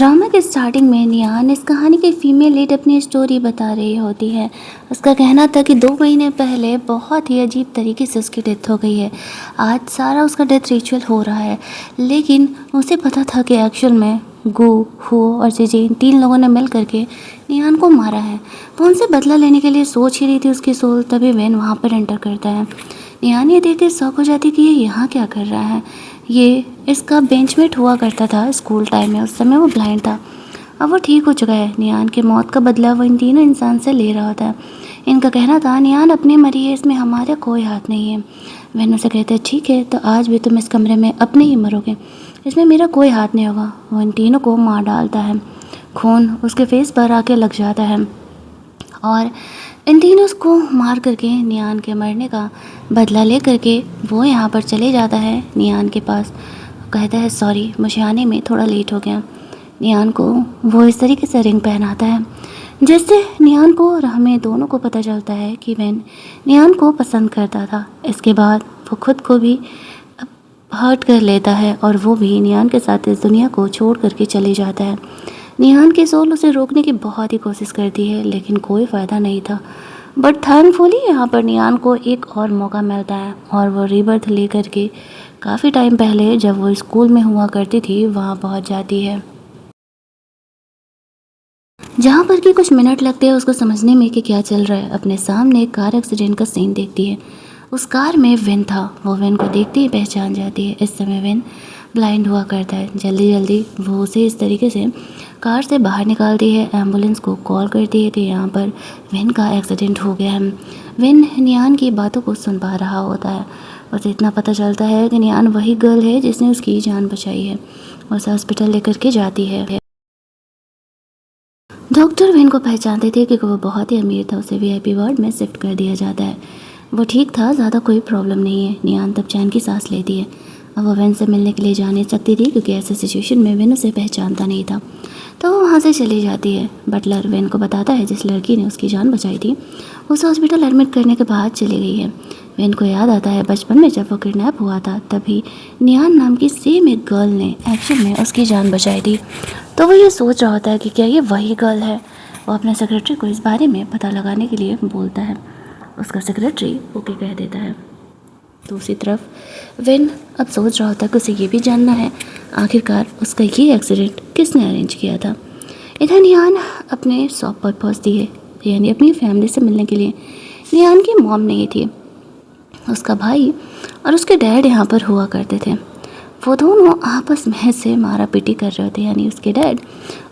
Drama के starting में नियान इस कहानी के फीमेल लीड अपनी स्टोरी बता रही होती है। उसका कहना था कि 2 महीने पहले बहुत ही अजीब तरीके से उसकी डेथ हो गई है। आज सारा उसका डेथ रिचुअल हो रहा है, लेकिन उसे पता था कि एक्चुअल में गू, हु और जिजी 3 लोगों ने मिल करके नियान को मारा है। वो उनसे बदला लेने के लिए सोच ही रही थी उसकी सोल, तभी वेन वहाँ पर एंटर करता है। नियान ये देख के शॉक हो जाती कि ये यहाँ क्या कर रहा है। ये इसका बेंचमेट हुआ करता था स्कूल टाइम में, उस समय वो ब्लाइंड था। अब वो ठीक हो चुका है। नियान के मौत का बदला वो इन तीनों इंसान से ले रहा होता है। इनका कहना था नियान अपनी मरी है, इसमें हमारा कोई हाथ नहीं है। वैन उसे कहते हैं ठीक है, तो आज भी तुम इस कमरे में अपने ही मरोगे, इसमें मेरा कोई हाथ नहीं होगा। वो इन तीनों को मार डालता है। खून उसके फेस पर आके लग जाता है और इन तीनों को मार करके नियान के मरने का बदला ले करके वो यहाँ पर चले जाता है नियान के पास। कहता है सॉरी, मुझे आने में थोड़ा लेट हो गया। नियान को वो इस तरीके से रिंग पहनाता है जिससे नियान को और हमें दोनों को पता चलता है कि वैन नियान को पसंद करता था। इसके बाद वो खुद को भी हर्ट कर लेता है और वो भी नियान के साथ इस दुनिया को छोड़ करके चले जाता है। निहान की सोल उसे रोकने की बहुत ही कोशिश करती है, लेकिन कोई फ़ायदा नहीं था। बट थैंकफुली यहाँ पर नियान को एक और मौका मिलता है और वो रीबर्थ ले करके काफ़ी टाइम पहले जब वो स्कूल में हुआ करती थी वहाँ पहुँच जाती है, जहाँ पर कि कुछ मिनट लगते हैं उसको समझने में कि क्या चल रहा है। अपने सामने एक कार एक्सीडेंट का सीन देखती है। उस कार में वेन था। वो वेन को देखते ही पहचान जाती है। इस समय वेन ब्लाइंड हुआ करता है। जल्दी जल्दी वो उसे इस तरीके से कार से बाहर निकालती है। एम्बुलेंस को कॉल करती है कि यहाँ पर वेन का एक्सीडेंट हो गया है। वेन नियान की बातों को सुन पा रहा होता है। उसे इतना पता चलता है कि नियान वही गर्ल है जिसने उसकी जान बचाई है। उसे हॉस्पिटल लेकर के जाती है। डॉक्टर वेन को पहचानते थे क्योंकि वो बहुत ही अमीर था। उसे वीआईपी वार्ड में शिफ्ट कर दिया जाता है। वो ठीक था, ज़्यादा कोई प्रॉब्लम नहीं है। नियान तब चैन की सांस लेती है। अब वो वेन से मिलने के लिए जा नहीं सकती थी क्योंकि ऐसे सिचुएशन में वेन उसे पहचानता नहीं था, तो वो वहाँ से चली जाती है। बटलर वेन को बताता है जिस लड़की ने उसकी जान बचाई थी उसे हॉस्पिटल एडमिट करने के बाद चली गई है। वेन को याद आता है बचपन में जब वो किडनैप हुआ था तभी नियान नाम की सेम एक गर्ल ने एक्चुअल में उसकी जान बचाई थी। तो वो ये सोच रहा होता है कि क्या ये वही गर्ल है। वो अपने सेक्रेटरी को इस बारे में पता लगाने के लिए बोलता है। उसका सेक्रेटरी ओके कह देता है। दूसरी तरफ वेन अब सोच रहा होता है कि उसे ये भी जानना है आखिरकार उसका ये एक्सीडेंट किसने अरेंज किया था। इधर नियान अपने शॉप पर पहुँचती है, यानी अपनी फैमिली से मिलने के लिए। नियान की मॉम नहीं थी, उसका भाई और उसके डैड यहाँ पर हुआ करते थे। वो दोनों आपस में से मारा पीटी कर रहे थे, यानी उसके डैड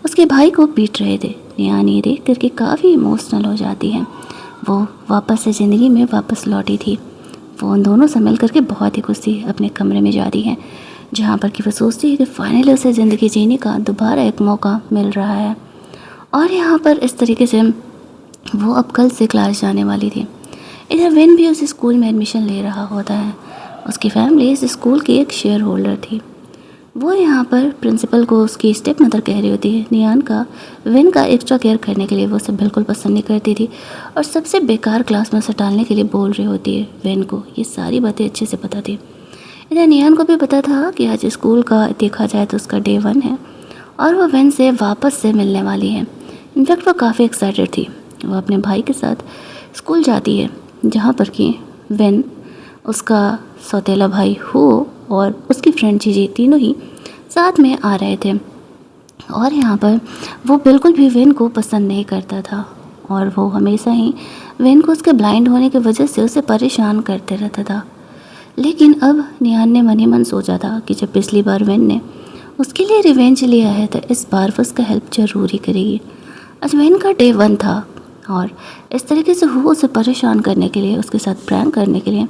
उसके भाई को पीट रहे थे। नियान ये देख करके काफ़ी इमोशनल हो जाती है। वो वापस से ज़िंदगी में वापस लौटी थी। वो उन दोनों से मिल करके बहुत ही खुश थी। अपने कमरे में जा रही है जहाँ पर कि वो सोचती है कि फाइनली उसे ज़िंदगी जीने का दोबारा एक मौका मिल रहा है। और यहाँ पर इस तरीके से वो अब कल से क्लास जाने वाली थी। इधर वेन भी उस स्कूल में एडमिशन ले रहा होता है। उसकी फैमिली इस स्कूल की एक शेयर होल्डर थी। वो यहाँ पर प्रिंसिपल को उसकी स्टेप मदर कह रही होती है। नियान का वेन का एक्स्ट्रा केयर करने के लिए वो सब बिल्कुल पसंद नहीं करती थी और सबसे बेकार क्लास में उसे डालने के लिए बोल रही होती है। वेन को ये सारी बातें अच्छे से पता थी। इधर नियान को भी पता था कि आज स्कूल का देखा जाए तो उसका डे 1 है और वो वेन से वापस से मिलने वाली है। इनफैक्ट वो काफ़ी एक्साइटेड थी। वो अपने भाई के साथ स्कूल जाती है जहाँ पर कि वेन, उसका सौतेला भाई हो और उसकी फ्रेंड जीजी तीनों ही साथ में आ रहे थे। और यहाँ पर वो बिल्कुल भी वेन को पसंद नहीं करता था और वो हमेशा ही वेन को उसके ब्लाइंड होने की वजह से उसे परेशान करते रहता था। लेकिन अब नियान ने मन ही मन सोचा था कि जब पिछली बार वेन ने उसके लिए रिवेंज लिया है तो इस बार वो उसका हेल्प जरूर ही करेगी। आज वेन का डे 1 था और इस तरीके से वो उसे परेशान करने के लिए, उसके साथ प्रैंक करने के लिए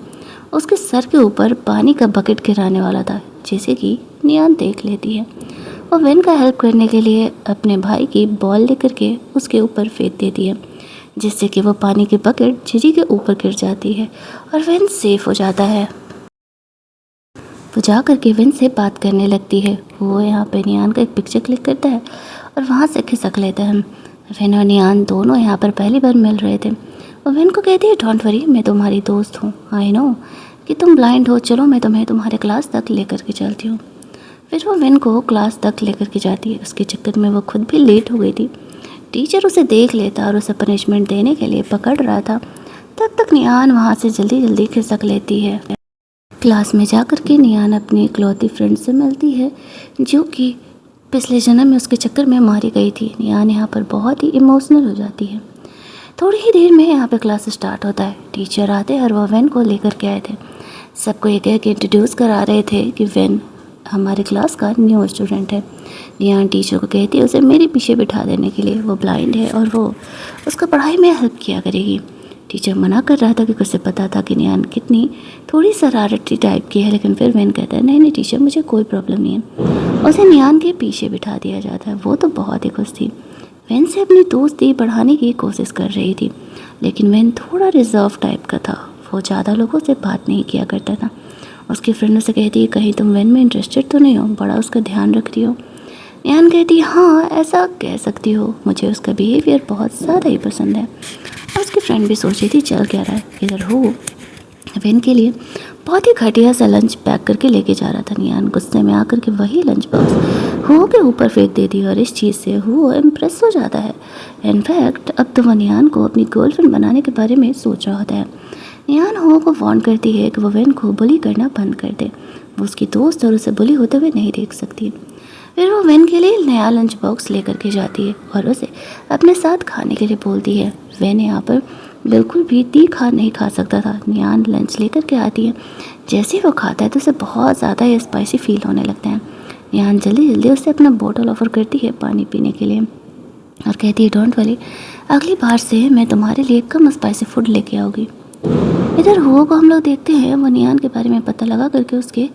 उसके सर के ऊपर पानी का बकेट गिराने वाला था, जैसे कि नियान देख लेती है। वो वेन का हेल्प करने के लिए अपने भाई की बॉल लेकर के उसके ऊपर फेंक देती है, जिससे कि वो पानी की बकेट जीजी के ऊपर गिर जाती है और वेन सेफ हो जाता है। वो जा करके वेन से बात करने लगती है। वो यहाँ पे नियान का एक पिक्चर क्लिक करता है और वहाँ से खिसक लेता है। वेन और नियान दोनों यहाँ पर पहली बार मिल रहे थे। वो वेन को कहती है डोंट वरी, मैं तुम्हारी दोस्त हूँ। आई नो कि तुम ब्लाइंड हो, चलो मैं तुम्हें तुम्हारे क्लास तक लेकर के चलती हूँ। फिर वो वेन को क्लास तक लेकर के जाती है। उसके चक्कर में वो खुद भी लेट हो गई थी। टीचर उसे देख लेता और उसे पनिशमेंट देने के लिए पकड़ रहा था। तब तक नियान वहाँ से जल्दी जल्दी खिसक लेती है। क्लास में जाकर के नियान अपनी इकलौती फ्रेंड से मिलती है जो कि पिछले जन्म में उसके चक्कर में मारी गई थी। नियान यहाँ पर बहुत ही इमोशनल हो जाती है। थोड़ी ही देर में यहाँ पे क्लास स्टार्ट होता है। टीचर आते और वह वेन को लेकर के आए थे। सबको एक एक इंट्रोड्यूस करा रहे थे कि वेन हमारे क्लास का न्यू स्टूडेंट है। नियान टीचर को कहती है उसे मेरे पीछे बिठा देने के लिए, वो ब्लाइंड है और वो उसका पढ़ाई में हेल्प किया करेगी। टीचर मना कर रहा था क्योंकि उसे पता था कि नियान कितनी थोड़ी शरारती टाइप की है, लेकिन फिर वेन कहता है नहीं नहीं टीचर मुझे कोई प्रॉब्लम नहीं है। उसे नियान के पीछे बिठा दिया जाता है। वो तो बहुत ही खुश थी। वेन से अपनी दोस्ती बढ़ाने की कोशिश कर रही थी, लेकिन वेन थोड़ा रिजर्व टाइप का था। वो ज़्यादा लोगों से बात नहीं किया करता था। उसकी फ्रेंड से कहती है कहीं तुम वेन में इंटरेस्टेड तो नहीं हो, बड़ा उसका ध्यान रख रही हो। नियान कहती है हाँ ऐसा कह सकती हो, मुझे उसका बिहेवियर बहुत ज़्यादा ही पसंद है। और उसकी फ्रेंड भी सोच रही थी चल क्या रहा है। इधर हो वेन के लिए बहुत ही घटिया सा लंच पैक करके लेके जा रहा था। नियान गुस्से में आकर के वही लंच बॉक्स हो के ऊपर फेंक देती है और इस चीज़ से हो इम्प्रेस हो जाता है। इनफैक्ट अब तो वह नियान को अपनी गर्लफ्रेंड बनाने के बारे में सोच रहा होता है। नियान हो को वार्न करती है कि वो वेन को बुली करना बंद कर दे। वो उसकी दोस्त और उसे बुली होते हुए नहीं देख सकती। फिर वो वेन के लिए नया लंच बॉक्स लेकर के जाती है और उसे अपने साथ खाने के लिए बोलती है। वेन यहाँ पर बिल्कुल भी तीखा नहीं खा सकता था। नियान लंच लेकर के आती है। जैसे ही वो खाता है तो उसे बहुत ज़्यादा स्पाइसी फील होने लगता है। नियान जल्दी जल्दी उसे अपना बोतल ऑफर करती है पानी पीने के लिए और कहती है डोंट वरी, अगली बार से मैं तुम्हारे लिए कम स्पाइसी फूड लेके आऊँगी। इधर हुओ को हम लोग देखते हैं वो नियान के बारे में पता लगा करके उसके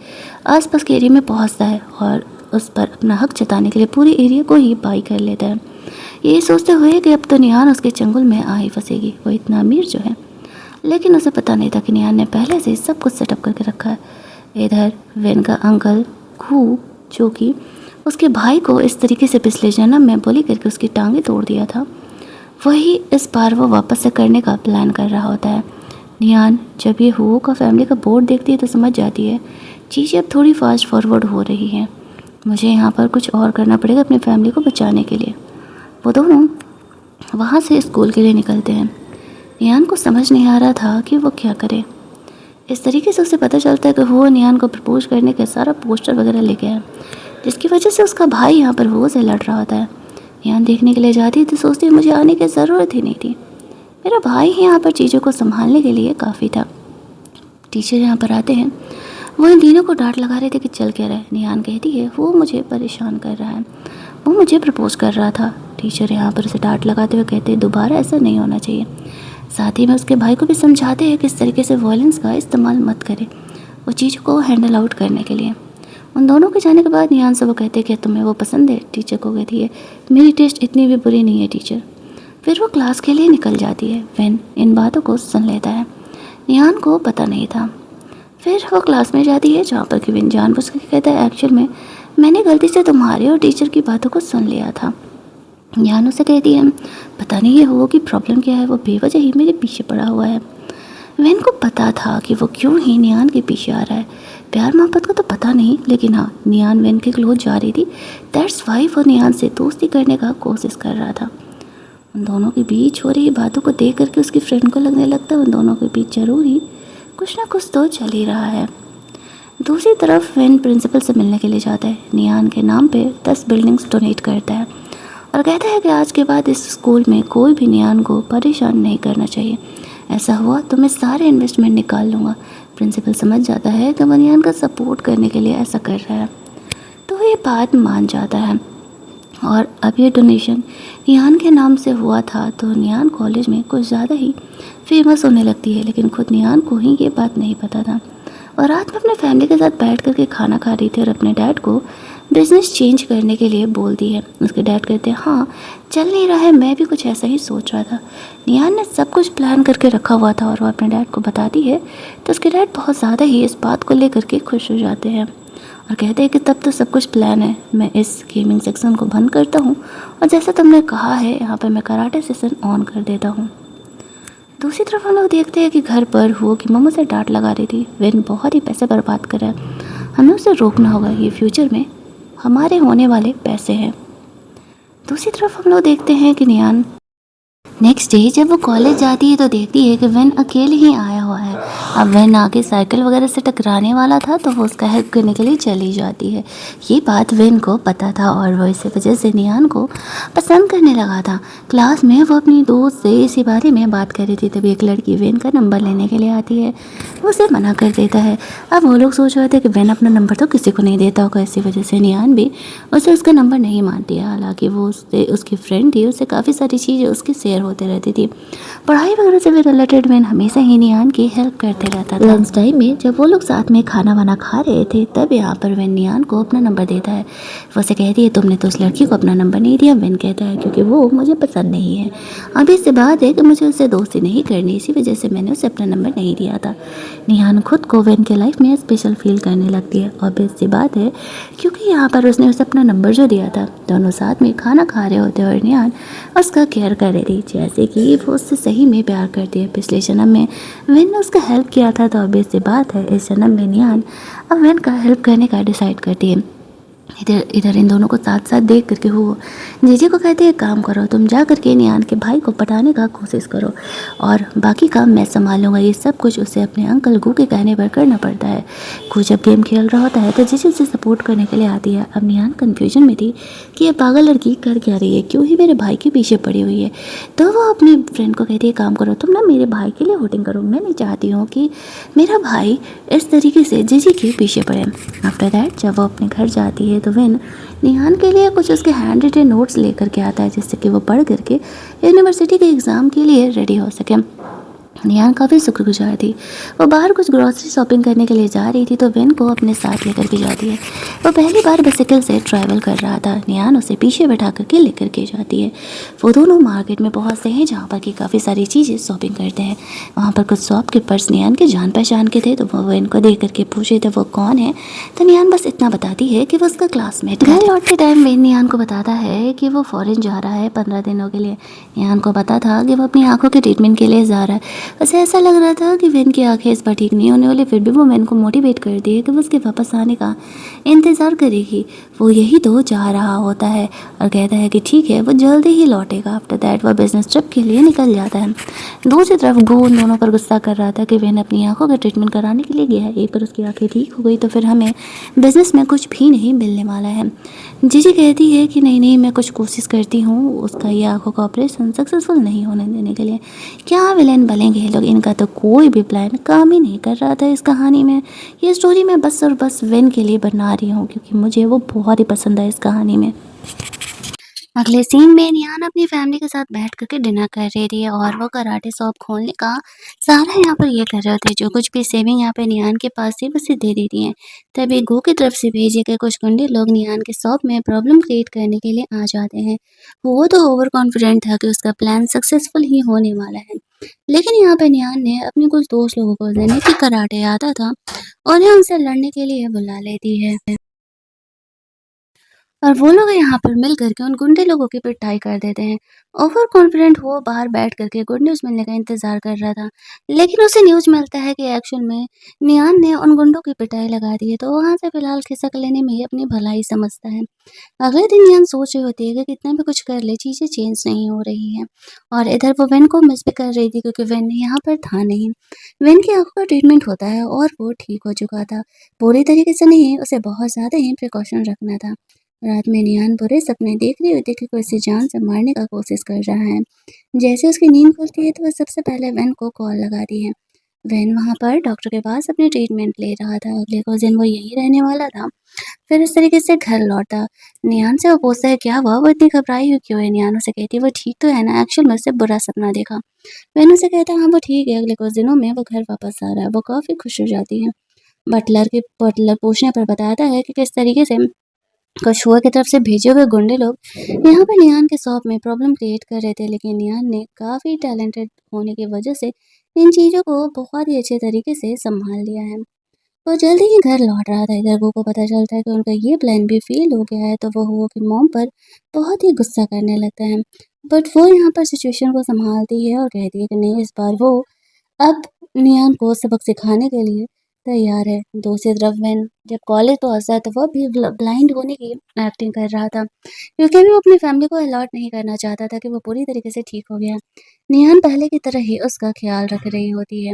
आसपास के एरिया में पहुंचता है और उस पर अपना हक जताने के लिए पूरे एरिया को ही बाई कर लेता है, ये सोचते हुए कि अब तो नियान उसके चंगुल में आ ही फंसेगी। वो इतना अमीर जो है, लेकिन उसे पता नहीं था कि नियान ने पहले से सब कुछ सेटअप करके रखा है। इधर वेन का अंकल खू जो कि उसके भाई को इस तरीके से पिछले जन्म में बोली करके उसकी टांगें तोड़ दिया था, वही इस बार वो वापस से करने का प्लान कर रहा होता है। नियान जब ये हुओ का फैमिली का बोर्ड देखती है तो समझ जाती है चीज़ें अब थोड़ी फास्ट फॉरवर्ड हो रही हैं, मुझे यहाँ पर कुछ और करना पड़ेगा अपनी फैमिली को बचाने के लिए। वो दोनों वहाँ से स्कूल के लिए निकलते हैं। नियान को समझ नहीं आ रहा था कि वो क्या करे। इस तरीके से उसे पता चलता है कि वो नियान को प्रपोज करने का सारा पोस्टर वगैरह लेके आया, जिसकी वजह से उसका भाई यहाँ पर वो से लड़ रहा होता है। नियान देखने के लिए जाती है तो सोचती है मुझे आने की ज़रूरत ही नहीं थी, मेरा भाई ही यहाँ पर चीज़ों को संभालने के लिए काफ़ी था। टीचर यहाँ पर आते हैं, वो इन तीनों को डांट लगा रहे थे कि चल क्या रहा है। नियान कहती है वो मुझे परेशान कर रहा है, वो मुझे प्रपोज कर रहा था। टीचर यहाँ पर उसे डांट लगाते हुए कहते हैं दोबारा ऐसा नहीं होना चाहिए। साथ ही में उसके भाई को भी समझाते हैं कि इस तरीके से वायलेंस का इस्तेमाल मत करे, वो चीज़ को हैंडल आउट करने के लिए। उन दोनों के जाने के बाद नियान से वो कहते हैं कि तुम्हें वो पसंद है। टीचर को कहती है मेरी टेस्ट इतनी भी बुरी नहीं है टीचर। फिर वो क्लास के लिए निकल जाती है। वेन इन बातों को सुन लेता है, नियान को पता नहीं था। फिर वो क्लास में जाती है जहाँ पर कि वेन जानबूझ के कहता है एक्चुअल में मैंने गलती से तुम्हारे और टीचर की बातों को सुन लिया था। नियान उसे कहती है पता नहीं ये हो कि प्रॉब्लम क्या है, वो बेवजह ही मेरे पीछे पड़ा हुआ है। वेन को पता था कि वो क्यों ही नियान के पीछे आ रहा है। प्यार मोहब्बत का तो पता नहीं, लेकिन हाँ नियान वेन के क्लोज जा रही थी, दैट्स वाई वो नियान से दोस्ती करने का कोशिश कर रहा था। उन दोनों के बीच हो रही बातों को देख करके उसकी फ्रेंड को लगने लगता है उन दोनों के बीच जरूर ही कुछ ना कुछ तो चल ही रहा है। दूसरी तरफ वेन प्रिंसिपल से मिलने के लिए जाता है। नियान के नाम पे 10 बिल्डिंग्स डोनेट करता है और कहता है कि आज के बाद इस स्कूल में कोई भी नियान को परेशान नहीं करना चाहिए, ऐसा हुआ तो मैं सारे इन्वेस्टमेंट निकाल लूँगा। प्रिंसिपल समझ जाता है कि वो नियान का सपोर्ट करने के लिए ऐसा कर रहा है, तो ये बात मान जाता है। और अब ये डोनेशन नियान के नाम से हुआ था तो नियान कॉलेज में कुछ ज़्यादा ही फेमस होने लगती है, लेकिन खुद नियान को ही ये बात नहीं पता था। और रात में अपने फैमिली के साथ बैठ करके खाना खा रही थी और अपने डैड को बिज़नेस चेंज करने के लिए बोलती है। उसके डैड कहते हैं हाँ चल नहीं रहा है, मैं भी कुछ ऐसा ही सोच रहा था। नियान ने सब कुछ प्लान करके रखा हुआ था और वो अपने डैड को बताती है तो उसके डैड बहुत ज़्यादा ही इस बात को लेकर के खुश हो जाते हैं और कहते हैं कि तब तो सब कुछ प्लान है, मैं इस गेमिंग सेक्शन को बंद करता हूँ और जैसा तुमने कहा है यहाँ पर मैं कराटे सेशन ऑन कर देता हूँ। दूसरी तरफ हम लोग देखते हैं कि घर पर हुओ की मम्मा से डांट लगा रही थी, वेन बहुत ही पैसे बर्बाद कर रहा है, हमें उसे रोकना होगा, ये फ्यूचर में हमारे होने वाले पैसे हैं। दूसरी तरफ हम लोग देखते हैं कि नियान नेक्स्ट डे जब वो कॉलेज जाती है तो देखती है कि वेन अकेले ही आया हुआ है। अब वेन आके साइकिल वगैरह से टकराने वाला था तो वो उसका हेल्प करने के लिए चली जाती है। ये बात वेन को पता था और वो इसी वजह से नियान को पसंद करने लगा था। क्लास में वो अपनी दोस्त से इसी बारे में बात कर रही थी, तभी एक लड़की वेन का नंबर लेने के लिए आती है। वो उसे मना कर देता है। अब वो लोग सोच रहे थे कि वेन अपना नंबर तो किसी को नहीं देता होगा, इसी वजह से नियान भी उसे उसका नंबर नहीं मानती है। हालांकि वो उससे उसकी फ्रेंड थी, उससे काफ़ी सारी चीज़ें उसकी शेयर होते रहती थी। पढ़ाई वगैरह से भी रिलेटेड वेन हमेशा ही नियान की हेल्प करते रहता था। लंच टाइम में जब वो लोग साथ में खाना वाना खा रहे थे तब यहाँ पर वेन नियान को अपना नंबर देता है। वो उसे कहती है तुमने तो उस लड़की को अपना नंबर नहीं दिया। वेन कहता है क्योंकि वो मुझे पसंद नहीं है। अभी इससे बात है कि मुझे उससे दोस्ती नहीं करनी, इसी वजह से मैंने उसे अपना नंबर नहीं दिया था। निहान खुद को वेन के लाइफ में स्पेशल फील करने लगती है। और बेस्ट सी बात है क्योंकि यहाँ पर उसने उसे अपना नंबर जो दिया था, दोनों साथ में खाना खा रहे होते और निहान उसका केयर कर रही थी जैसे कि वो उससे सही में प्यार करती है। पिछले जन्म में वेन ने उसका हेल्प किया था तो बेस्ट सी बात है इस जन्म में निहान अब वेन का हेल्प करने का डिसाइड करती है। इधर इधर इन दोनों को साथ साथ देख करके वो जीजी को कहते हैं काम करो, तुम जा करके नियान के भाई को पटाने का कोशिश करो और बाकी काम मैं संभाल लूँगा। ये सब कुछ उसे अपने अंकल गू के कहने पर करना पड़ता है। गू जब गेम खेल रहा होता है तो जीजी उसे सपोर्ट करने के लिए आती है। अब नियान कन्फ्यूजन में थी कि ये पागल लड़की कर क्या रही है, क्यों ही मेरे भाई के पीछे पड़ी हुई है। तो वो अपनी फ्रेंड को कहती है काम करो, तुम ना मेरे भाई के लिए वोटिंग करो। मैं नहीं चाहती हूँ कि मेरा भाई इस तरीके से जीजी के पीछे पड़े। आफ्टर दैट जब वो अपने घर जाती है तो वेन निहान के लिए कुछ उसके हैंड रिटन नोट्स लेकर के आता है जिससे कि वो पढ़ करके यूनिवर्सिटी के एग्ज़ाम के लिए रेडी हो सके। निहान काफ़ी शुक्रगुजार थी। वो बाहर कुछ ग्रॉसरी शॉपिंग करने के लिए जा रही थी तो वेन को अपने साथ लेकर के जाती है। वो पहली बार बाइसिकल से ट्रैवल कर रहा था। निहान उसे पीछे बैठा करके लेकर के जाती है। वो दोनों मार्केट में पहुंचते हैं जहाँ पर कि काफ़ी सारी चीज़ें शॉपिंग करते हैं। वहाँ पर कुछ शॉपकीपर्स निहान के जान पहचान के थे तो वो वेन को देख करके पूछे थे वो कौन है। तो निहान बस इतना बताती है कि वो उसका क्लासमेट है। घर लौटते टाइम वेन निहान को बताता है कि वो फॉरेन जा रहा है 15 दिनों के लिए। निहान को पता था कि वो अपनी आंखों के ट्रीटमेंट के लिए जा रहा है। उसे ऐसा लग रहा था कि वेन की आंखें इस बार ठीक नहीं होने वाली, फिर भी वो वेन को मोटिवेट करती है कि वो उसके वापस आने का इंतज़ार करेगी। वो यही तो चाह रहा होता है और कहता है कि ठीक है वो जल्दी ही लौटेगा। आफ्टर दैट वो बिजनेस ट्रिप के लिए निकल जाता है। दूसरी तरफ गो उन दोनों पर गुस्सा कर रहा था कि वेन अपनी आंखों का ट्रीटमेंट कराने के लिए गया है, एक बार उसकी आंखें ठीक हो गई तो फिर हमें बिजनेस में कुछ भी नहीं मिलने वाला है। जीजी कहती है कि नहीं नहीं मैं कुछ कोशिश करती हूँ उसका ये आंखों का ऑपरेशन सक्सेसफुल नहीं होने देने के लिए। क्या विलेन बनेंगे ये लोग, इनका तो कोई भी प्लान काम ही नहीं कर रहा था इस कहानी में। ये स्टोरी मैं बस और बस वेन के लिए बना रही हूँ क्योंकि मुझे वो बहुत ही पसंद है इस कहानी में। अगले सीन में नियान अपनी फैमिली के साथ बैठ करके डिनर कर रही थी और वो कराटे शॉप खोलने का सारा यहाँ पर ये कर रहे थे। जो कुछ भी सेविंग यहाँ पे नियान के पास थी उसे दे देती हैं। तभी गो की तरफ से भेजे गए कुछ गुंडे लोग नियान के शॉप में प्रॉब्लम क्रिएट करने के लिए आ जाते हैं। वो तो ओवर कॉन्फिडेंट था कि उसका प्लान सक्सेसफुल ही होने वाला है, लेकिन यहाँ पे नियान ने अपने कुछ दोस्त लोगों को देने की कराटे आता था उन्हें उनसे लड़ने के लिए बुला लेती है और वो लोग यहाँ पर मिल करके उन गुंडे लोगों की पिटाई कर देते हैं। ओवर कॉन्फिडेंट वो बाहर बैठ करके गुड न्यूज़ मिलने का इंतज़ार कर रहा था, लेकिन उसे न्यूज़ मिलता है कि एक्चुअल में नियान ने उन गुंडों की पिटाई लगा दी है, तो वहाँ से फ़िलहाल खिसक लेने में ही अपनी भलाई समझता है। अगले दिन नियान सोच रही होती है कि कितना भी कुछ कर ले चीज़ें चेंज नहीं हो रही हैं और इधर वो वेन को मिस भी कर रही थी क्योंकि वेन यहाँ पर था नहीं। वेन की आँखों का ट्रीटमेंट होता है और वो ठीक हो चुका था। पूरी तरीके से नहीं, उसे बहुत ज़्यादा ही प्रिकॉशन रखना था। रात में नियान बुरे सपने देख रही होती है कि कोई उसे जान से मारने का कोशिश कर रहा है। जैसे उसकी नींद खुलती है तो वह सबसे पहले वेन को कॉल लगाती है। वेन वहाँ पर डॉक्टर के पास अपनी ट्रीटमेंट ले रहा था। अगले कुछ दिन वो यहीं रहने वाला था। फिर इस तरीके से घर लौटा। नियान से वो पूछता है क्या हुआ, वो इतनी घबराई हुई क्यों है। नियान उसे कहती है वो ठीक तो है ना, एक्चुअल में उससे बुरा सपना देखा। वेन उसे कहता है हाँ वो ठीक है। अगले कुछ दिनों में वो घर वापस आ रहा है। वो काफ़ी खुश हो जाती है। बटलर पूछने पर बताता है कि किस तरीके से कछुआ की तरफ से भेजे हुए गुंडे लोग यहाँ पर नियान के शॉप में प्रॉब्लम क्रिएट कर रहे थे, लेकिन नियान ने काफ़ी टैलेंटेड होने की वजह से इन चीज़ों को बहुत ही अच्छे तरीके से संभाल लिया है। वो जल्दी ही घर लौट रहा था। इधर वो को पता चलता है कि उनका ये प्लान भी फेल हो गया है, तो वो हुआ की मॉम पर बहुत ही गुस्सा करने लगता है। बट वो यहाँ पर सिचुएशन को संभालती है और कहती है कि नहीं, इस बार वो अब नियान को सबक सिखाने के लिए तैयार है। दूसरी तरफ वेन जब कॉलेज पहुँचता तो वह भी ब्लाइंड होने की एक्टिंग कर रहा था, क्योंकि अभी वो अपनी फैमिली को अलॉट नहीं करना चाहता था कि वो पूरी तरीके से ठीक हो गया। निहान पहले की तरह ही उसका ख्याल रख रही होती है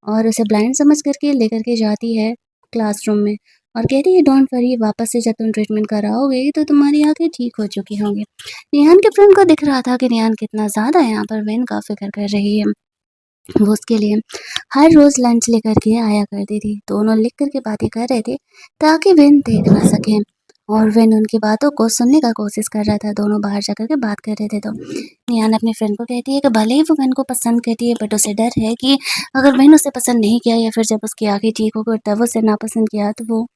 और उसे ब्लाइंड समझ करके लेकर के जाती है क्लासरूम में और कहती है डोंट वरी, वापस से जब तुम ट्रीटमेंट कराओगे तो तुम्हारी आँखें ठीक हो चुकी होंगी। निहान के फ्रेंड को दिख रहा था कि निहान कितना ज़्यादा यहाँ पर वेन का फ़िक्र कर रही है। वो उसके लिए हर रोज़ लंच लेकर के आया करती थी। दोनों लिख कर के बातें कर रहे थे ताकि वेन देख ना सके और वेन उनकी बातों को सुनने का कोशिश कर रहा था। दोनों बाहर जाकर के बात कर रहे थे तो निहान अपने फ्रेंड को कहती है कि भले ही वो वेन को पसंद करती है बट उसे डर है कि अगर वेन उसे पसंद नहीं किया या फिर जब उसकी आँखें ठीक हो गई तब उसे नापसंद किया तो वो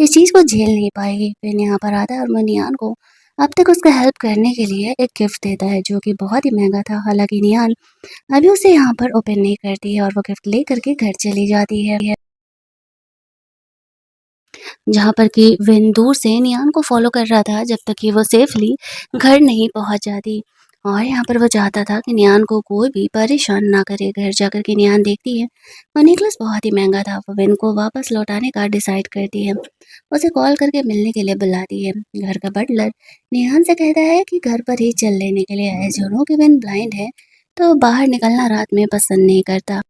इस चीज़ को झेल नहीं पाएगी। वेन यहाँ पर आता है और वो निहान को अब तक उसका हेल्प करने के लिए एक गिफ्ट देता है जो कि बहुत ही महँगा था। हालाँकि निहान अभी उसे यहाँ पर ओपन नहीं करती है और वो गिफ्ट लेकर के घर चली जाती है। जहाँ पर कि विन दूर से नियान को फ़ॉलो कर रहा था जब तक कि वो सेफ़ली घर नहीं पहुँच जाती और यहाँ पर वो चाहता था कि नियान को कोई भी परेशान ना करे। घर जाकर के नियान देखती है और नेकलेस बहुत ही महँगा था। वो विन को वापस लौटाने का डिसाइड करती है। उसे कॉल करके मिलने के लिए बुलाती है। घर का बटलर निहान से कहता है कि घर पर ही चल लेने के लिए है। ज़ोनो कि विन ब्लाइंड है तो बाहर निकलना रात में पसंद नहीं करता।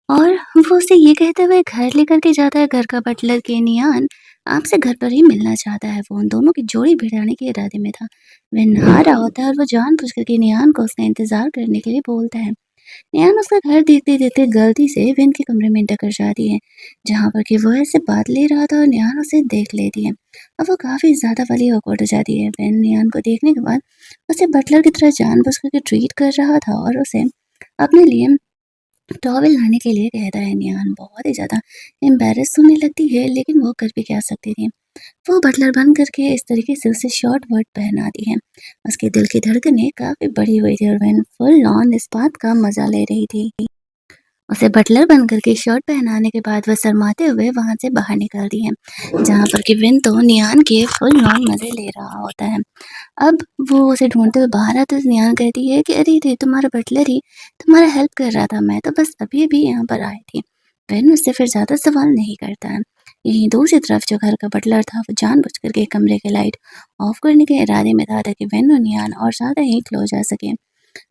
और वो उसे ये कहते हुए घर लेकर के जाता है। घर का बटलर केनियान आपसे घर पर ही मिलना चाहता है। वो उन दोनों की जोड़ी भिड़ाने के इरादे में था। वह नहा रहा होता है और वो जानबूझकर के नियान को उसका इंतज़ार करने के लिए बोलता है। नियान उसका घर देखते-देखते गलती से विन के कमरे में एंटर कर जाती है, जहाँ पर कि वो ऐसे बात ले रहा था और नियान उसे देख लेती है। अब वो काफ़ी ज़्यादा वाली ऑकवर्ड हो जाती है। विन नियान को देखने के बाद उसे बटलर की तरह जानबूझकर के ट्रीट कर रहा था और उसे अपने लिए टॉवेल लाने के लिए कहता है। नियान बहुत ही ज़्यादा एम्बैरेस होने लगती है लेकिन वो कर भी क्या सकती थी। वो बटलर बन करके इस तरीके से उसे शॉर्ट वर्ड पहनाती है। उसके दिल की धड़कनें काफ़ी बढ़ी हुई थी और वह फुल ऑन इस बात का मज़ा ले रही थी। उसे बटलर बन करके शर्ट पहनाने के बाद वह शर्माते हुए वहाँ से बाहर निकलती है, जहाँ पर कि विन तो नियान के फुल ऑन मज़े ले रहा होता है। अब वो उसे ढूँढते हुए बाहर आता है तो नियान कहती है कि अरे ये तुम्हारा बटलर ही तुम्हारा हेल्प कर रहा था, मैं तो बस अभी-अभी यहाँ पर आई थी। विन उससे फिर ज़्यादा सवाल नहीं करता है। यहीं दूसरी तरफ जो घर का बटलर था वो जानबूझकर के कमरे की लाइट ऑफ करने के इरादे में था ताकि विन और नियान और ज़्यादा ही क्लोज आ सकें।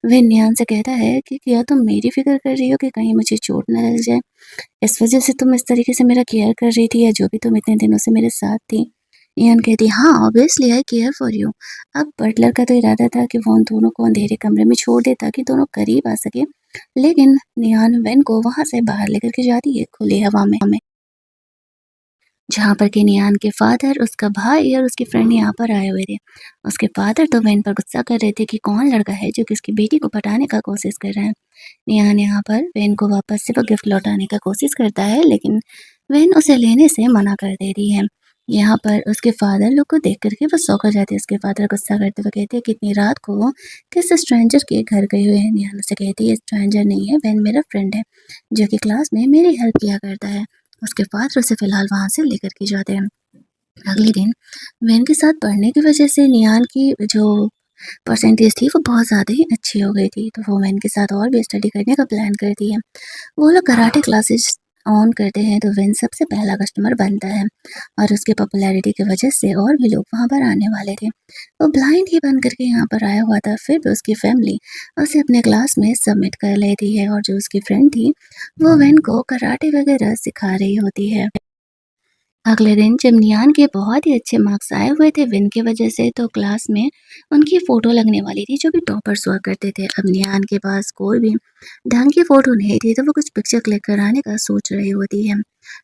वह नियान से कहता है कि क्या तुम मेरी फ़िक्र कर रही हो कि कहीं मुझे चोट ना लग जाए? इस वज़ह से तुम इस तरीके से मेरा केयर कर रही थी या जो भी तुम इतने दिनों से मेरे साथ थी? नियान कहती है, हाँ, obviously I care for you. अब बटलर का तो इरादा था कि वो उन दोनों को अंधेरे कमरे में छोड़ दे ताकि दोनों करीब आ सकें, लेकिन नियान वेन को वहाँ से बाहर लेकर के जाती है खुली हवा में। जहाँ पर कि नियान के फादर, उसका भाई और उसकी फ्रेंड यहाँ पर आए हुए थे। उसके फादर तो वेन पर गुस्सा कर रहे थे कि कौन लड़का है जो कि उसकी बेटी को पटाने का कोशिश कर रहा है। निहान यहाँ पर वेन को वापस से वो गिफ्ट लौटाने का कोशिश करता है लेकिन वेन उसे लेने से मना कर देती है। यहाँ पर उसके फादर लोग को देख कर के वो शॉक हो जाते हैं। उसके फादर गुस्सा करते हुए कहते हैं कि इतनी रात को वो किस स्ट्रेंजर के घर गए हुए हैं। निहान उसे कहती है स्ट्रेंजर नहीं है, वेन मेरा फ्रेंड है जो कि क्लास में मेरी हेल्प किया करता है। उसके फादर उसे फिलहाल वहाँ से लेकर के जाते हैं। अगले दिन वेन के साथ पढ़ने की वजह से निहान की जो परसेंटेज थी वो बहुत ज़्यादा ही अच्छी हो गई थी, तो वो वेन के साथ और भी स्टडी करने का प्लान करती है। वो लोग कराटे क्लासेस ऑन करते हैं तो वेन सबसे पहला कस्टमर बनता है और उसके पॉपुलैरिटी की वजह से और भी लोग वहाँ पर आने वाले थे। वो ब्लाइंड ही बन करके यहाँ पर आया हुआ था, फिर भी उसकी फैमिली उसे अपने क्लास में सबमिट कर लेती है और जो उसकी फ्रेंड थी वो वेन को कराटे वगैरह सिखा रही होती है। अगले दिन जब नियान के बहुत ही अच्छे मार्क्स आए हुए थे विन की वजह से तो क्लास में उनकी फ़ोटो लगने वाली थी जो भी टॉपर्स हुआ करते थे। अब नियान के पास कोई भी ढंग की फ़ोटो नहीं थी तो वो कुछ पिक्चर क्लिक कराने का सोच रही होती है।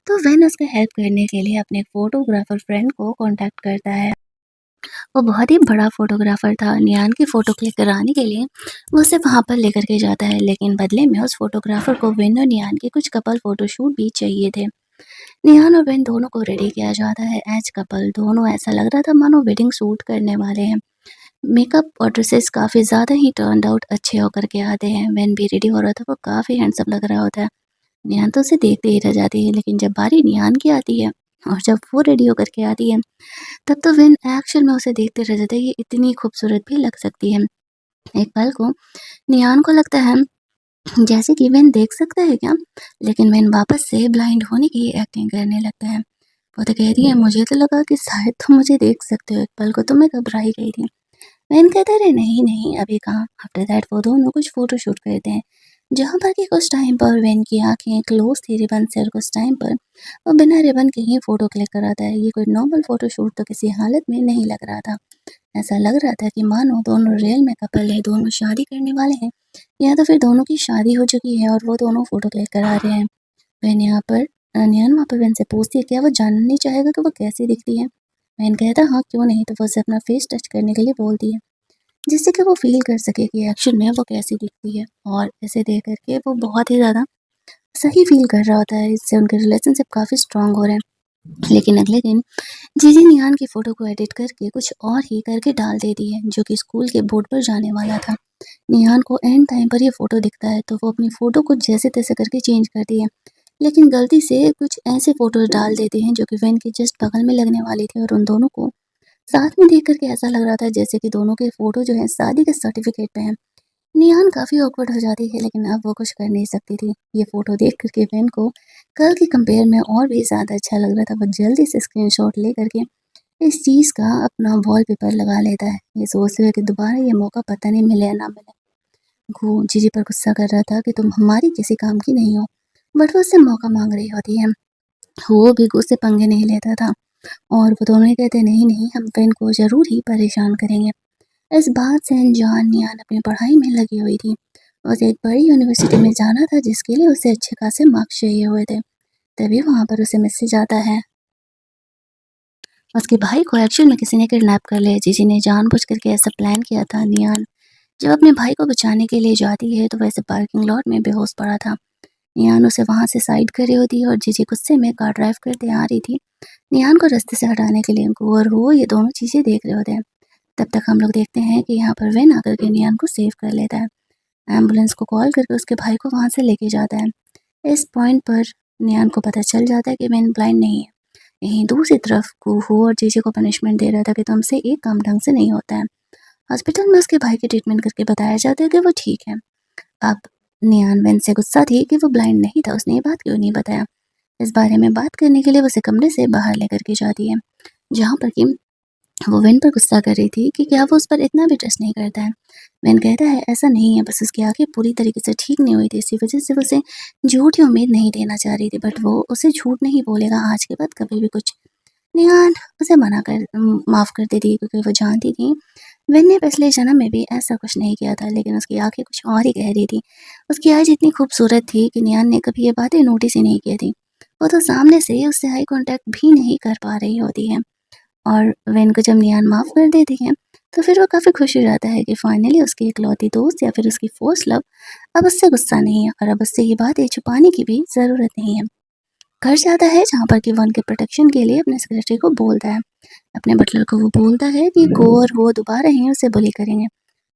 तो विन उसका हेल्प करने के लिए अपने फ़ोटोग्राफ़र फ्रेंड को कॉन्टैक्ट करता है। वो बहुत ही बड़ा फ़ोटोग्राफ़र था। नियान की फ़ोटो क्लिक कराने के लिए वो उसे वहाँ पर लेकर के जाता है लेकिन बदले में उस फ़ोटोग्राफ़र को विन और नियान के कुछ कपल फ़ोटोशूट भी चाहिए थे। निहान और वेन दोनों को रेडी किया जाता है एज कपल। दोनों ऐसा लग रहा था मानो वेडिंग शूट करने वाले हैं। मेकअप और ड्रेसेस काफ़ी ज़्यादा ही टर्न्ड आउट अच्छे होकर के आते हैं। वेन भी रेडी हो रहा था, वो काफ़ी हैंडसम लग रहा होता है। निहान तो उसे देखते ही रह जाती है, लेकिन जब बारी निहान की आती है और जब वो रेडी होकर के आती है, तब तो वेन एक्चुअल में उसे देखते रह जाता है, ये इतनी खूबसूरत भी लग सकती है। एक पल को निहान को लगता है जैसे कि वेन देख सकता है क्या? लेकिन वेन वापस से ब्लाइंड होने की एक्टिंग करने लगता है। वो तो कह रही है, मुझे तो लगा कि शायद तुम मुझे देख सकते हो, एक पल को तो मैं घबरा ही गई थी। वेन कहता है, अरे नहीं नहीं, अभी कहाँ। आफ्टर दैट वो दोनों कुछ फोटो शूट करते हैं, जहाँ पर कि कुछ टाइम पर वेन की आंखें क्लोज थी रिबन से, और कुछ टाइम पर वो बिना रिबन के ही फोटो क्लिक कराता है। ये कोई नॉर्मल फोटो शूट तो किसी हालत में नहीं लग रहा था। ऐसा लग रहा था कि मानो दोनों रियल में कपल है, दोनों शादी करने वाले हैं, या तो फिर दोनों की शादी हो चुकी है और वो दोनों फोटो क्लिक करा रहे हैं। वैन यहाँ पर नियन वहाँ पर वेन से पूछती है, क्या वो जानना नहीं चाहेगा कि वो कैसी दिखती है? वैन कहता है, हाँ क्यों नहीं, तो वो उसे अपना फेस टच करने के लिए बोलती है, जिससे कि वो फील कर सके कि एक्चुअल में वो कैसी दिखती है। और इसे देख करके वो बहुत ही ज़्यादा सही फील कर रहा होता है। इससे उनके रिलेशनशिप काफ़ी स्ट्रांग हो रहे हैं। लेकिन अगले दिन जीजी नियान की फ़ोटो को एडिट करके कुछ और ही करके डाल देती है, जो कि स्कूल के बोर्ड पर जाने वाला था। निहान को एंड टाइम पर ये फ़ोटो दिखता है, तो वो अपनी फ़ोटो को जैसे-तैसे करके चेंज करती है। लेकिन गलती से कुछ ऐसे फ़ोटोज़ डाल देते हैं, जो कि वैन के जस्ट बगल में लगने वाली थी, और उन दोनों को साथ में देख कर के ऐसा लग रहा था जैसे कि दोनों के फ़ोटो जो है शादी के सर्टिफ़िकेट पे हैं। निहान काफ़ी ऑकवर्ड हो जाती है, लेकिन अब वो कुछ कर नहीं सकती थी। ये फ़ोटो देख कर के वैन को कल के कंपेयर में और भी ज़्यादा अच्छा लग रहा था। वो जल्दी से स्क्रीनशॉट ले कर के इस चीज़ का अपना वॉलपेपर लगा लेता है, ये सोचते हुए कि दोबारा ये मौका पता नहीं मिले या ना मिले। वो जीजी पर गुस्सा कर रहा था कि तुम हमारी किसी काम की नहीं हो, बट वो उससे मौका मांग रही होती है। वो भी उससे पंगे नहीं लेता था, और वो दोनों ही कहते, नहीं नहीं, हम फ्रेंड को ज़रूर ही परेशान करेंगे। इस बात से अनजान नियान अपनी पढ़ाई में लगी हुई थी। उसे एक बड़ी यूनिवर्सिटी में जाना था, जिसके लिए उसे अच्छे खासे मार्क्स चाहिए हुए थे। तभी वहाँ पर उसे मैसेज आता है, उसके भाई को एक्चुअल में किसी ने किडनैप कर लिया। जीजी ने जानबूझ करके ऐसा प्लान किया था। नियान जब अपने भाई को बचाने के लिए जाती है, तो वैसे पार्किंग लॉट में बेहोश पड़ा था। नियान उसे वहाँ से साइड कर रही होती है, और जीजी गुस्से में कार ड्राइव करते आ रही थी नियान को रास्ते से हटाने के लिए। गो और वो ये दोनों चीज़ें देख रहे होते हैं। तब तक हम लोग देखते हैं कि यहाँ पर वेन आकर के नियान को सेव कर लेता है। एम्बुलेंस को कॉल करके उसके भाई को वहाँ से लेके जाता है। इस पॉइंट पर नियान को पता चल जाता है कि वेन ब्लाइंड नहीं है। यहीं दूसरी तरफ कुहू और जीजी को पनिशमेंट दे रहा था कि तुमसे एक काम ढंग से नहीं होता है। हॉस्पिटल में उसके भाई की ट्रीटमेंट करके बताया जाता है कि वो ठीक है। अब नियान वेन से गुस्सा थी कि वो ब्लाइंड नहीं था, उसने ये बात क्यों नहीं बताया। इस बारे में बात करने के लिए वो उसे कमरे से बाहर लेकर के जाती है, जहाँ पर कि वो वेन पर गुस्सा कर रही थी कि क्या वो उस पर इतना भी ट्रस्ट नहीं करता है। वेन कहता है, ऐसा नहीं है, बस उसकी आंखें पूरी तरीके से ठीक नहीं हुई थी, इसी वजह से वो उसे झूठी उम्मीद नहीं देना चाह रही थी, बट वो उसे झूठ नहीं बोलेगा आज के बाद कभी भी कुछ। निहान उसे माफ़ कर देती है, क्योंकि वो जानती थी वेन ने पिछले जन्म में भी ऐसा कुछ नहीं किया था। लेकिन उसकी आंखें कुछ और ही कह रही थी। उसकी आइज़ इतनी खूबसूरत थी कि निहान ने कभी ये बातें नोटिस ही नहीं की थी। वो तो सामने से ही उससे आई कॉन्टैक्ट भी नहीं कर पा रही होती है। और वेन को जब निहान माफ़ कर देती है, तो फिर वो काफ़ी खुश हो जाता है कि फाइनली उसकी इकलौती दोस्त या फिर उसकी फर्स्ट लव अब उससे गुस्सा नहीं है, और अब उससे ये बातें छुपाने की भी ज़रूरत नहीं है। घर जाता है, जहाँ पर कि वो उनके प्रोटेक्शन के लिए अपने सेक्रेटरी को बोलता है। अपने बटलर को वो बोलता है कि गो और वो दोबारा ही उसे बुली करेंगे।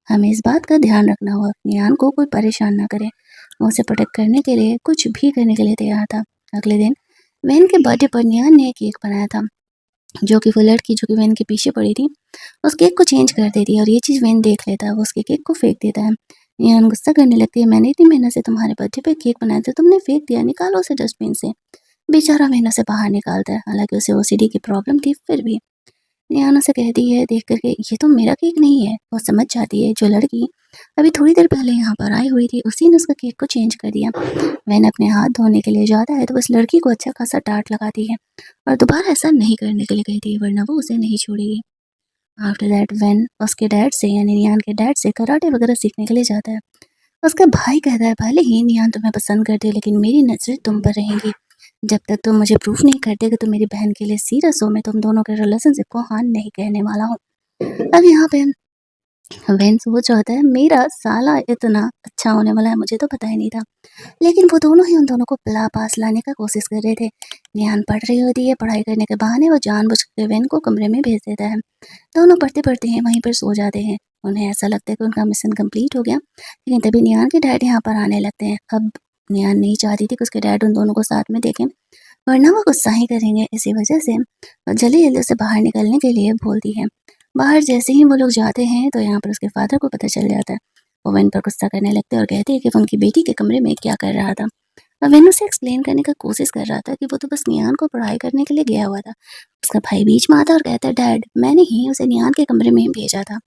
हमें इस बात का ध्यान रखना होगा, नियान को कोई परेशान ना करे। वो उसे प्रोटेक्ट करने के लिए कुछ भी करने के लिए तैयार था। अगले दिन वेन के बर्थडे पर नियान ने एक केक बनाया था, जो कि वो लड़की जो कि वेन के पीछे पड़ी थी, उस केक को चेंज कर देती है, और ये चीज़ वेन देख लेता है। वो उसके केक को फेंक देता है। नियान गुस्सा करने लगती है, मैंने इतनी मेहनत से तुम्हारे बर्थडे पे केक बनाया था, तुमने फेंक दिया, निकालो उसे डस्टबिन से। बेचारा वेन उसे बाहर निकालता है, हालांकि उसे ओसीडी की प्रॉब्लम थी, फिर भी। निहान उसे कहती है देख कर के, ये तो मेरा केक नहीं है। वो समझ जाती है, जो लड़की अभी थोड़ी देर पहले यहाँ पर आई हुई थी, उसी ने उसका केक को चेंज कर दिया। वैन अपने हाथ धोने के लिए जाता है, तो उस लड़की को अच्छा खासा डांट लगाती है, और दोबारा ऐसा नहीं करने के लिए कहती है, वरना वो उसे नहीं छोड़ेगी। आफ्टर दैट वैन उसके डैड से, यानी निहान के डैड से कराटे वगैरह सीखने के लिए जाता है। उसका भाई कहता है, भले ही निहान तुम्हें पसंद करती है, लेकिन मेरी नज़र तुम पर रहेंगी। जब तक तुम मुझे प्रूफ नहीं करते कि तुम मेरी बहन के लिए सीरियस हो, मैं तुम दोनों के रिलेशनशिप को हाँ नहीं कहने वाला हूँ। अब यहाँ पे वेन सोच होता है, मेरा साला इतना अच्छा होने वाला है, मुझे तो पता ही नहीं था। लेकिन वो दोनों ही उन दोनों को पास लाने का कोशिश कर रहे थे। निहान पढ़ रही होती है, पढ़ाई करने के बहाने वो जानबूझ के वेन को कमरे में भेज देता है। दोनों पढ़ते पढ़ते हैं वहीं पर सो जाते हैं। उन्हें ऐसा लगता है कि उनका मिशन कंप्लीट हो गया, लेकिन तभी निहान के डैड यहाँ पर आने लगते हैं। अब निहान नहीं चाहती थी कि उसके डैड उन दोनों को साथ में देखें, वरना वो गुस्सा ही करेंगे। इसी वजह से वो जल्दी जल्दी उसे बाहर निकलने के लिए बोलती है। बाहर जैसे ही वो लोग जाते हैं, तो यहाँ पर उसके फादर को पता चल जाता है। वो वेन पर गुस्सा करने लगते हैं और कहते हैं कि वो उनकी बेटी के कमरे में क्या कर रहा था। वेन उसे एक्सप्लेन करने का कोशिश कर रहा था कि वो तो बस नियान को पढ़ाई करने के लिए गया हुआ था। उसका भाई बीच में आता और कहता है, डैड मैंने ही उसे नियान के कमरे में भेजा था।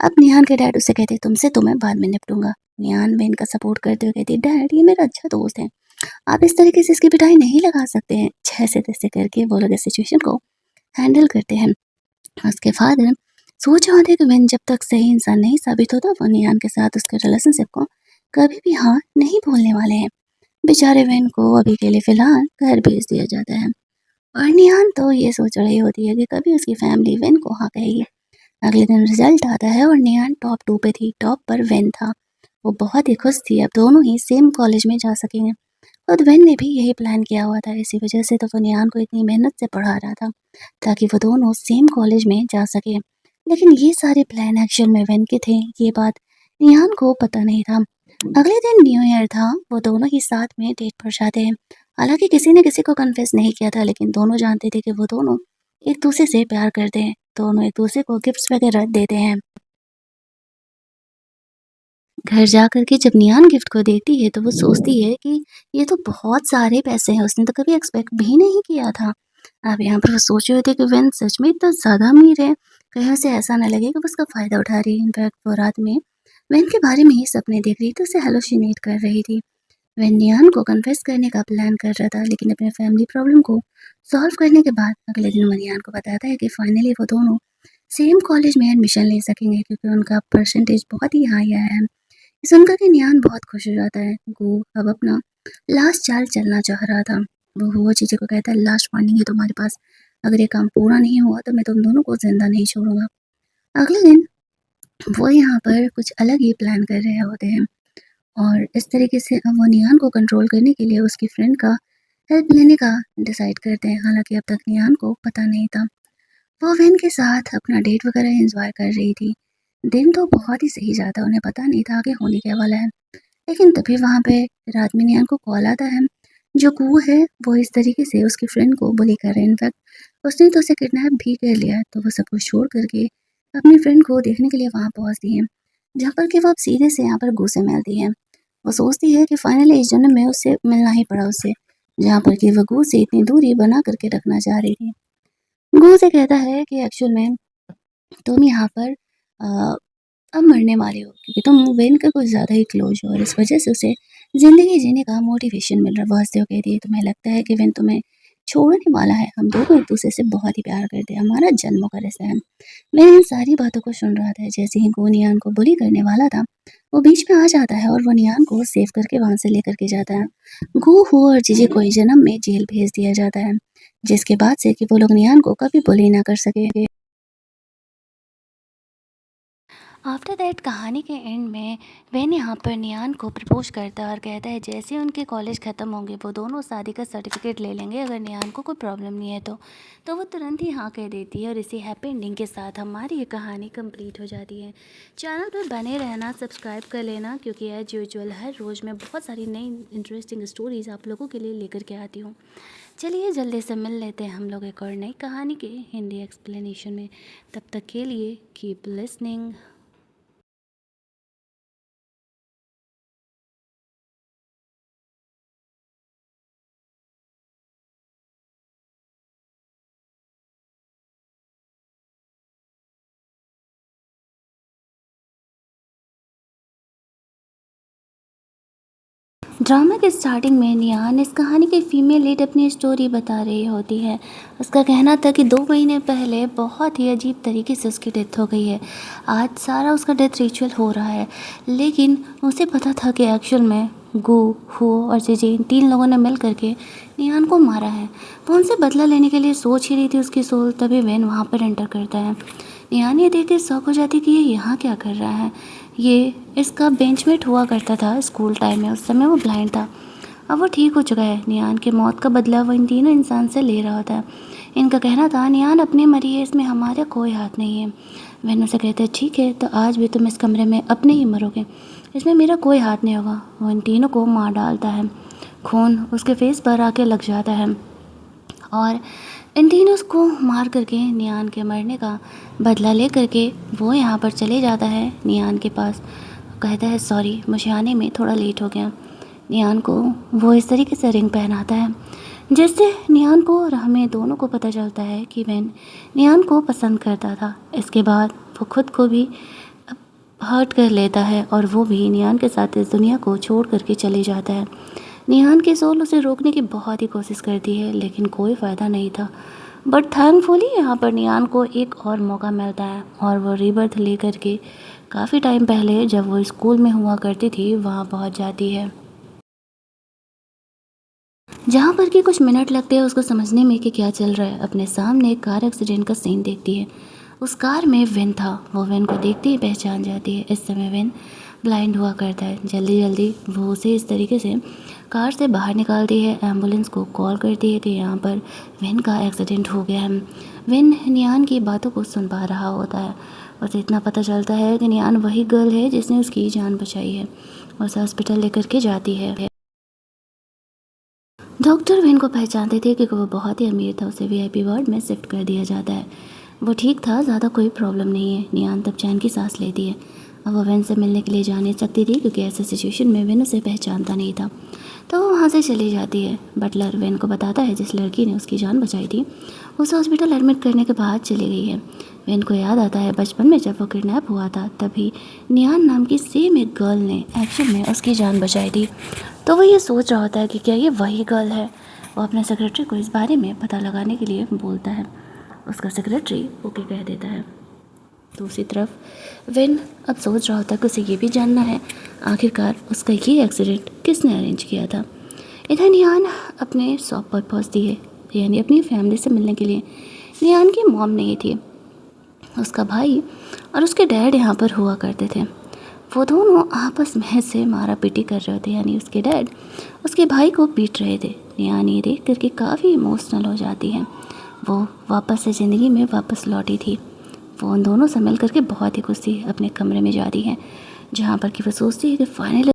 अब निहान के डैड उससे कहते, तुमसे तो मैं बाद में निपटूंगा। निहान बहन का सपोर्ट करते हुए कहती, डैड ये मेरा अच्छा दोस्त है, आप इस तरीके से इसकी पिटाई नहीं लगा सकते हैं। जैसे तैसे करके वो लोग इस सिचुएशन को हैंडल करते हैं। उसके फादर सोच रहे थे कि वेन जब तक सही इंसान नहीं साबित होता वो निहान के साथ उसके रिलेशनशिप को कभी भी हाँ नहीं बोलने वाले हैं। बेचारे वेन को अभी के लिए फिलहाल घर भेज दिया जाता है और निहान तो ये सोच रही होती है कि कभी उसकी फैमिली वेन को हाँ कहेगी। अगले दिन रिजल्ट आता है और निहान टॉप 2 पे थी, टॉप पर वेन था। वो बहुत ही खुश थी, अब दोनों ही सेम कॉलेज में जा सकेंगे। खुद वेन ने भी यही प्लान किया हुआ था, इसी वजह से तो वो निहान को इतनी मेहनत से पढ़ा रहा था ताकि वो दोनों सेम कॉलेज में जा सके। लेकिन ये सारे प्लान एक्चुअल में वेन के थे, ये बात निहान को पता नहीं था। अगले दिन न्यू ईयर था, वो दोनों ही साथ में डेट पर जाते हैं। हालांकि किसी ने किसी को कन्फेस नहीं किया था, लेकिन दोनों जानते थे कि वो दोनों एक दूसरे से प्यार करते हैं। दोनों एक दूसरे को गिफ्ट्स वगैरह देते हैं। घर जाकर के जब नियान गिफ्ट को देखती है तो वो सोचती है कि ये तो बहुत सारे पैसे हैं, उसने तो कभी एक्सपेक्ट भी नहीं किया था। अब यहाँ पर वो सोच रहे थे कि वेन सच में इतना ज़्यादा अमीर है, कहीं उसे ऐसा ना लगे कि वो उसका फ़ायदा उठा रही है। इनफैक्ट वो रात में वेन के बारे में ही सपने देख रही थी, उसे हेलुसिनेट कर रही थी। वेन नियान को कन्फेस करने का प्लान कर रहा था, लेकिन अपने फैमिली प्रॉब्लम को सॉल्व करने के बाद अगले दिन वो नियान को बताता है कि फाइनली वो दोनों सेम कॉलेज में एडमिशन ले सकेंगे क्योंकि उनका परसेंटेज बहुत ही हाई आया है। ये सुनकर के नियान बहुत खुश हो जाता है। वो अब अपना लास्ट चाल चलना चाह रहा था। वो चीज़ें को कहता है, लास्ट वार्निंग है तुम्हारे पास, अगर ये काम पूरा नहीं हुआ तो मैं तुम दोनों को जिंदा नहीं छोड़ूंगा। अगले दिन वो यहाँ पर कुछ अलग ही प्लान कर रहे होते हैं और इस तरीके से अब वो नियान को कंट्रोल करने के लिए उसकी फ्रेंड का हेल्प लेने का डिसाइड करते हैं। हालांकि अब तक नियान को पता नहीं था। वो वेन के साथ अपना डेट वगैरह एंजॉय कर रही थी। दिन तो बहुत ही सही जाता, उन्हें पता नहीं था आगे होने क्या वाला है। लेकिन तभी वहाँ पे रात में नियान को कॉल आता है। जो कू है वो इस तरीके से उसकी फ्रेंड को बुली कर रहे हैं। इनफैक्ट उसने तो उसे किडनैप भी कर लिया है, तो वो सब कुछ छोड़ करके अपनी फ्रेंड को देखने के लिए वहाँ पहुँचती है, जहाँ पर कि वो अब सीधे से यहाँ पर गू से मिलती है। वो सोचती है कि फाइनली इस जन्म में उससे मिलना ही पड़ा उससे, जहाँ पर कि वो गू से इतनी दूरी बना करके रखना चाह रही थी। गू से कहता है कि एक्चुअल में तुम यहाँ पर अब मरने वाले हो क्योंकि तुम वेन के कुछ ज़्यादा ही क्लोज हो और इस वजह से उसे ज़िंदगी जीने का मोटिवेशन मिल रहा है। वो हँसते हुए कहती है, तुम्हें लगता है कि वेन तुम्हें छोड़ने वाला है? हम दोनों एक दूसरे से बहुत ही प्यार करते हैं, हमारा जन्मों का रिश्ता है। मैं इन सारी बातों को सुन रहा था। जैसे ही वो नियान को बुली करने वाला था, वो बीच में आ जाता है और वो नियान को सेव करके वहाँ से लेकर के जाता है। गू हो और जीजी को इस जन्म में जेल भेज दिया जाता है, जिसके बाद से कि वो लोग नियान को कभी बुली ना कर सके। आफ्टर दैट कहानी के एंड में वेन यहाँ पर नियान को प्रपोज करता है और कहता है जैसे उनके कॉलेज ख़त्म होंगे वो दोनों शादी का सर्टिफिकेट ले लेंगे अगर नियान को कोई प्रॉब्लम नहीं है तो वो तुरंत ही हाँ कह देती है और इसी हैप्पी एंडिंग के साथ हमारी ये कहानी कंप्लीट हो जाती है। चैनल पर बने रहना, सब्सक्राइब कर लेना क्योंकि एज यूजुअल हर रोज़ मैं बहुत सारी नई इंटरेस्टिंग स्टोरीज़ आप लोगों के लिए लेकर के आती हूँ। चलिए जल्दी से मिल लेते हैं हम लोग एक और नई कहानी के हिंदी एक्सप्लेनेशन में। तब तक के लिए कीप लिसनिंग। ड्रामा के स्टार्टिंग में नियान इस कहानी की फीमेल लीड अपनी स्टोरी बता रही होती है। उसका कहना था कि 2 महीने पहले बहुत ही अजीब तरीके से उसकी डेथ हो गई है। आज सारा उसका डेथ रिचुअल हो रहा है, लेकिन उसे पता था कि एक्चुअल में गू, हु और जीजी 3 लोगों ने मिल करके नियान को मारा है। वो उनसे बदला लेने के लिए सोच ही रही थी उसकी सोल, तभी वेन वहाँ पर एंटर करता है। नियान ये देख के शौक हो जाती कि ये यहाँ क्या कर रहा है। ये इसका बेंचमेट हुआ करता था स्कूल टाइम में, उस समय वो ब्लाइंड था। अब वो ठीक हो चुका है। नियान के मौत का बदला वो इन तीनों इंसान से ले रहा होता है। इनका कहना था नियान अपनी मरी है, इसमें हमारा कोई हाथ नहीं है। वेन उसे कहते हैं ठीक है तो आज भी तुम इस कमरे में अपने ही मरोगे, इसमें मेरा कोई हाथ नहीं होगा। वो इन तीनों को मार डालता है, खून उसके फेस पर आके लग जाता है और इन तीनों को मार करके नियान के मरने का बदला ले करके वो यहाँ पर चले जाता है नियान के पास। कहता है सॉरी, मुझे आने में थोड़ा लेट हो गया। नियान को वो इस तरीके से रिंग पहनाता है जिससे नियान को और हमें दोनों को पता चलता है कि वैन नियान को पसंद करता था। इसके बाद वो खुद को भी हर्ट कर लेता है और वो भी नियान के साथ इस दुनिया को छोड़ करके चले जाता है। निहान की सोल उसे रोकने की बहुत ही कोशिश करती है लेकिन कोई फ़ायदा नहीं था। बट थैंकफुली यहाँ पर निहान को एक और मौका मिलता है और वो रीबर्थ लेकर के काफ़ी टाइम पहले जब वो स्कूल में हुआ करती थी वहाँ पहुँच जाती है, जहाँ पर कि कुछ मिनट लगते हैं उसको समझने में कि क्या चल रहा है। अपने सामने एक कार एक्सीडेंट का सीन देखती है। उस कार में विन था। वो विन को देखते ही पहचान जाती है। इस समय विन ब्लाइंड हुआ करता है। जल्दी जल्दी वो उसे इस तरीके से कार से बाहर निकालती है, एम्बुलेंस को कॉल करती है कि यहाँ पर विन का एक्सीडेंट हो गया है। विन नियान की बातों को सुन पा रहा होता है। उसे इतना पता चलता है कि नियान वही गर्ल है जिसने उसकी जान बचाई है। उसे हॉस्पिटल लेकर के जाती है। डॉक्टर विन को पहचानते थे क्योंकि वो बहुत ही अमीर था। उसे वीआईपी वार्ड में शिफ्ट कर दिया जाता है। वो ठीक था, ज़्यादा कोई प्रॉब्लम नहीं है। नियान तब चैन की सांस लेती है। अब वो विन से मिलने के लिए जा नहीं सकती थी क्योंकि ऐसे सिचुएशन में विन उसे पहचानता नहीं था, तो वो वहाँ से चली जाती है। बटलर विन को बताता है जिस लड़की ने उसकी जान बचाई थी उसे हॉस्पिटल एडमिट करने के बाद चली गई है। विन को याद आता है बचपन में जब वो किडनैप हुआ था तभी नियान नाम की सेम एक गर्ल ने एक्चुअल में उसकी जान बचाई थी। तो वो ये सोच रहा होता है कि क्या ये वही गर्ल है। वो अपने सेक्रेटरी को इस बारे में पता लगाने के लिए बोलता है। उसका सेक्रेटरी ओके कह देता है। दूसरी तरफ विन अब सोच रहा होता है कि उसे ये भी जानना है आखिरकार उसका ये एक्सीडेंट किसने अरेंज किया था। इधर नियान अपने शॉप पर पहुंचती है, यानी अपनी फैमिली से मिलने के लिए। नियान की मॉम नहीं थी, उसका भाई और उसके डैड यहाँ पर हुआ करते थे। वो दोनों आपस में से मारा पीटी कर रहे थे, यानी उसके डैड उसके भाई को पीट रहे थे। नियान ये देख करके काफ़ी इमोशनल हो जाती है। वो वापस से ज़िंदगी में वापस लौटी थी। वो उन दोनों से मिल करके बहुत ही खुश थी। अपने कमरे में जा रही है जहाँ पर कि वो सोचती है कि फाइनली